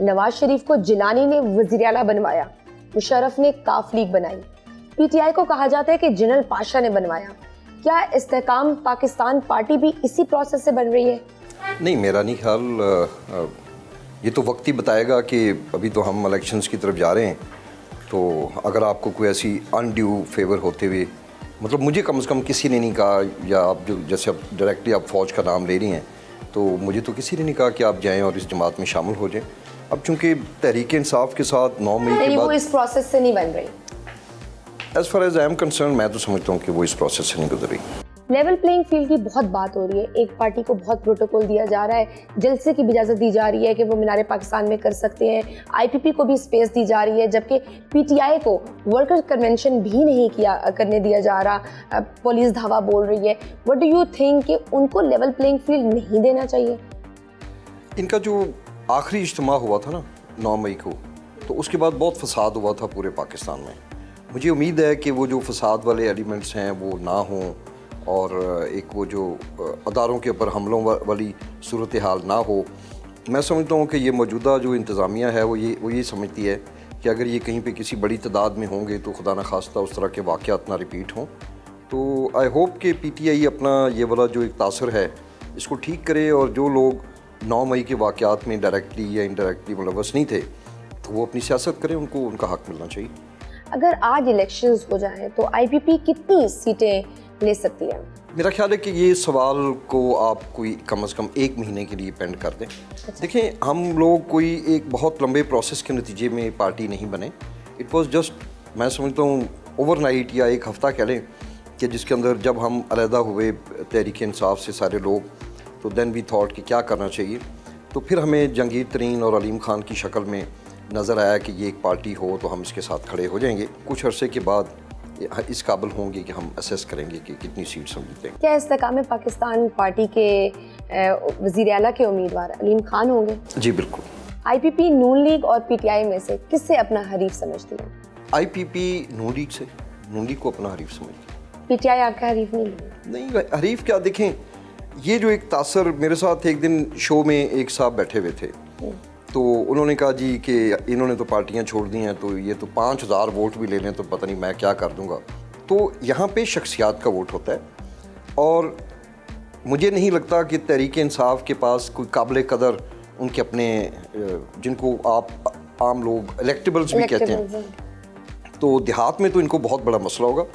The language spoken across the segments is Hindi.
नवाज शरीफ को जिलानी ने वज़ीर आला बनवाया, मुशर्रफ ने काफ लीग बनाई, पीटीआई को कहा जाता है कि जनरल पाशा ने बनवाया। क्या इस्तेहकाम पाकिस्तान पार्टी भी इसी प्रोसेस से बन रही है? नहीं, मेरा नहीं ख्याल। ये तो वक्त ही बताएगा कि अभी तो हम इलेक्शंस की तरफ जा रहे हैं, तो अगर आपको कोई ऐसी अनड्यू फेवर होते हुए, मतलब मुझे कम से कम किसी ने नहीं कहा, या आप जो जैसे अब डायरेक्टली आप फ़ौज का नाम ले रही हैं, तो मुझे तो किसी ने नहीं कहा कि आप जाएं और इस जमात में शामिल हो जाएं। अब चूंकि तहरीक इंसाफ के साथ 9 मई के बाद वो इस प्रोसेस से नहीं बन रही। As far as I am concerned, मैं तो समझता हूँ कि वो इस प्रोसेस से नहीं गुजर रही। लेवल प्लेइंग फील्ड की बहुत बात हो रही है, एक पार्टी को बहुत प्रोटोकॉल दिया जा रहा है, जलसे की भी इजाज़त दी जा रही है कि वो मीनारे पाकिस्तान में कर सकते हैं, आईपीपी को भी स्पेस दी जा रही है, जबकि पीटीआई को वर्कर कन्वेंशन भी नहीं करने दिया जा रहा, पुलिस धावा बोल रही है। व्हाट डू यू थिंक कि उनको लेवल प्लेइंग फील्ड नहीं देना चाहिए? इनका जो आखिरी इज्तिमा हुआ था ना 9 मई को, तो उसके बाद बहुत फसाद हुआ था पूरे पाकिस्तान में। मुझे उम्मीद है कि वो जो फसाद वाले एलिमेंट्स हैं वो ना हों, और एक वो जो अदारों के ऊपर हमलों वाली सूरत हाल ना हो। मैं समझता हूँ कि ये मौजूदा जो इंतज़ामिया है वो ये समझती है कि अगर ये कहीं पे किसी बड़ी तादाद में होंगे तो खुदा न खास्ता उस तरह के वाक़यात ना रिपीट हों। तो आई होप कि पीटीआई अपना ये वाला जो एक तासर है इसको ठीक करे, और जो लोग 9 मई के वाक़यात में डायरेक्टली या इनडायरेक्टली मुलव्वस नहीं थे तो वो अपनी सियासत करें, उनको उनका हक़ मिलना चाहिए। अगर आज इलेक्शंस हो जाएं तो आईपीपी कितनी सीटें ले सकती है? मेरा ख्याल है कि ये सवाल को आप कोई कम से कम 1 महीने के लिए पेंड कर दें। देखें, हम लोग कोई एक बहुत लंबे प्रोसेस के नतीजे में पार्टी नहीं बने। इट वाज जस्ट, मैं समझता हूँ, ओवरनाइट या एक हफ़्ता कह लें कि जिसके अंदर जब हम अलहदा हुए तहरीक इंसाफ से सारे लोग, तो देन वी थॉट कि क्या करना चाहिए। तो फिर हमें जहांगीर तरीन और अलीम खान की शक्ल में नज़र आया कि ये एक पार्टी हो तो हम इसके साथ खड़े हो जाएंगे। कुछ अरसे के बाद इस काबिल होंगे कि हम असेस करेंगे कि कितनी सीट्स हम जीतेंगे। क्या इस्तेहकाम पाकिस्तान पार्टी के वज़ीर आला के उम्मीदवार अलीम खान होंगे? जी बिल्कुल। आईपीपी, नून लीग और पीटीआई में से किससे अपना हरीफ समझती है? आईपीपी नून लीग से, नून लीग को अपना हरीफ समझती है। पीटीआई आपका हरीफ नहीं, हरीफ क्या। देखें, ये जो एक तासर, मेरे साथ एक दिन शो में एक साहब बैठे हुए थे, तो उन्होंने कहा जी कि इन्होंने तो पार्टियां छोड़ दी हैं, तो ये तो 5000 वोट भी ले लें तो पता नहीं मैं क्या कर दूंगा। तो यहाँ पे शख्सियात का वोट होता है, और मुझे नहीं लगता कि तहरीक इंसाफ के पास कोई काबिल कदर उनके अपने, जिनको आप आम लोग इलेक्टेबल्स भी कहते हैं, तो देहात में तो इनको बहुत बड़ा मसला होगा।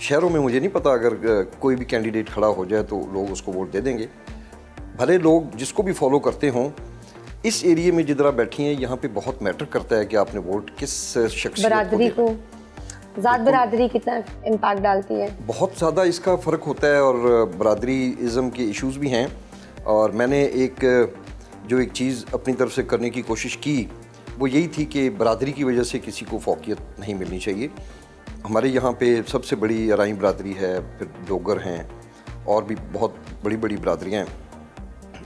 शहरों में मुझे नहीं पता, अगर कोई भी कैंडिडेट खड़ा हो जाए तो लोग उसको वोट दे देंगे, भले लोग जिसको भी फॉलो करते हों। इस एरिया में जिधर आप बैठी हैं यहाँ पे बहुत मैटर करता है कि आपने वोट किस शख्सियत बरादरी को, ज़ात बरादरी कितना इम्पैक्ट डालती है। बहुत ज़्यादा इसका फ़र्क होता है, और बरादरीज़म के इश्यूज़ भी हैं। और मैंने एक चीज़ अपनी तरफ से करने की कोशिश की, वो यही थी कि बरादरी की वजह से किसी को फौकियत नहीं मिलनी चाहिए। हमारे यहाँ पे सबसे बड़ी अराई बरादरी है, फिर डोगर हैं, और भी बहुत बड़ी बड़ी बरादरियाँ हैं।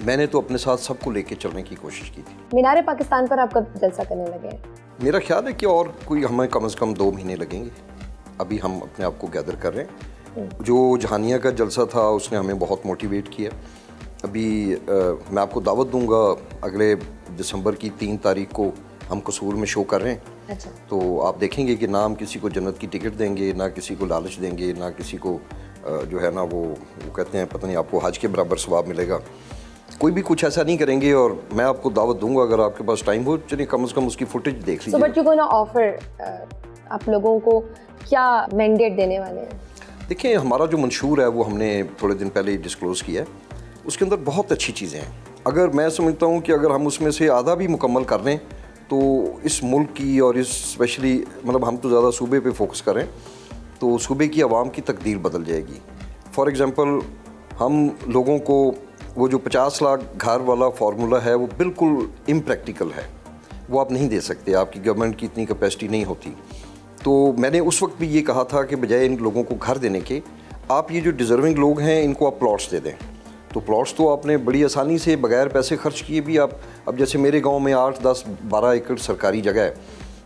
मैंने तो अपने साथ सबको लेके चलने की कोशिश की थी। मीनारे पाकिस्तान पर आप कब जलसा करने लगे हैं? मेरा ख्याल है कि और कोई हमें कम से कम 2 महीने लगेंगे। अभी हम अपने आप को गैदर कर रहे हैं। जो जहानिया का जलसा था उसने हमें बहुत मोटिवेट किया। अभी मैं आपको दावत दूंगा, अगले दिसंबर की 3 तारीख को हम कसूर में शो कर रहे हैं। अच्छा। तो आप देखेंगे कि ना हम किसी को जन्नत की टिकट देंगे, ना किसी को लालच देंगे, ना किसी को जो है ना वो कहते हैं पता नहीं आपको हज के बराबर सवाब मिलेगा, कोई भी कुछ ऐसा नहीं करेंगे। और मैं आपको दावत दूंगा, अगर आपके पास टाइम हो, चलिए कम से कम उसकी फुटेज देख लीजिए। So but you gonna offer आप लोगों को क्या मैंडेट देने वाले हैं? देखिए, हमारा जो मंशूर है वो हमने थोड़े दिन पहले डिस्क्लोज़ किया है। उसके अंदर बहुत अच्छी चीज़ें हैं। अगर मैं समझता हूँ कि अगर हम उसमें से आधा भी मुकम्मल कर लें तो इस मुल्क की, और इस स्पेशली मतलब हम तो ज़्यादा सूबे पे फोकस करें, तो सूबे की आवाम की तकदीर बदल जाएगी। फॉर एग्ज़ाम्पल, हम लोगों को वो जो 50 लाख घर वाला फार्मूला है वो बिल्कुल इम्प्रैक्टिकल है, वो आप नहीं दे सकते, आपकी गवर्नमेंट की इतनी कैपेसिटी नहीं होती। तो मैंने उस वक्त भी ये कहा था कि बजाय इन लोगों को घर देने के, आप ये जो डिज़र्विंग लोग हैं इनको आप प्लॉट्स दे दें। तो प्लॉट्स तो आपने बड़ी आसानी से बगैर पैसे खर्च किए भी आप, अब जैसे मेरे गांव में 8, 10, 12 एकड़ सरकारी जगह है,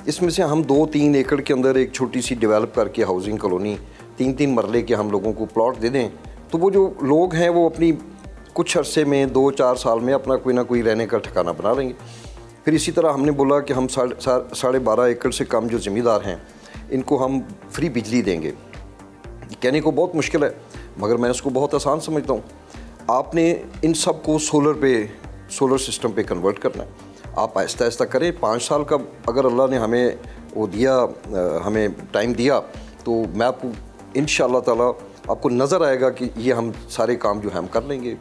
इसमें से हम 2-3 एकड़ के अंदर एक छोटी सी डेवलप करके हाउसिंग कॉलोनी 3-3 मरले के हम लोगों को प्लॉट दे दें, तो वो जो लोग हैं वो अपनी कुछ अरसे में 2-4 साल में अपना कोई ना कोई रहने का ठिकाना बना लेंगे। फिर इसी तरह हमने बोला कि हम 12.5 एकड़ से कम जो ज़मींदार हैं इनको हम फ्री बिजली देंगे। कहने को बहुत मुश्किल है मगर मैं इसको बहुत आसान समझता हूँ। आपने इन सब को सोलर सिस्टम पे कन्वर्ट करना है। आप आहिस्ता आहिस्ता करें। 5 साल का अगर अल्लाह ने हमें वो दिया, हमें टाइम दिया, तो मैं आपको इंशाअल्लाह ताला आपको नज़र आएगा कि ये हम सारे काम जो है हम कर लेंगे।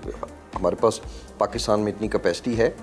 हमारे पास पाकिस्तान में इतनी कैपेसिटी है।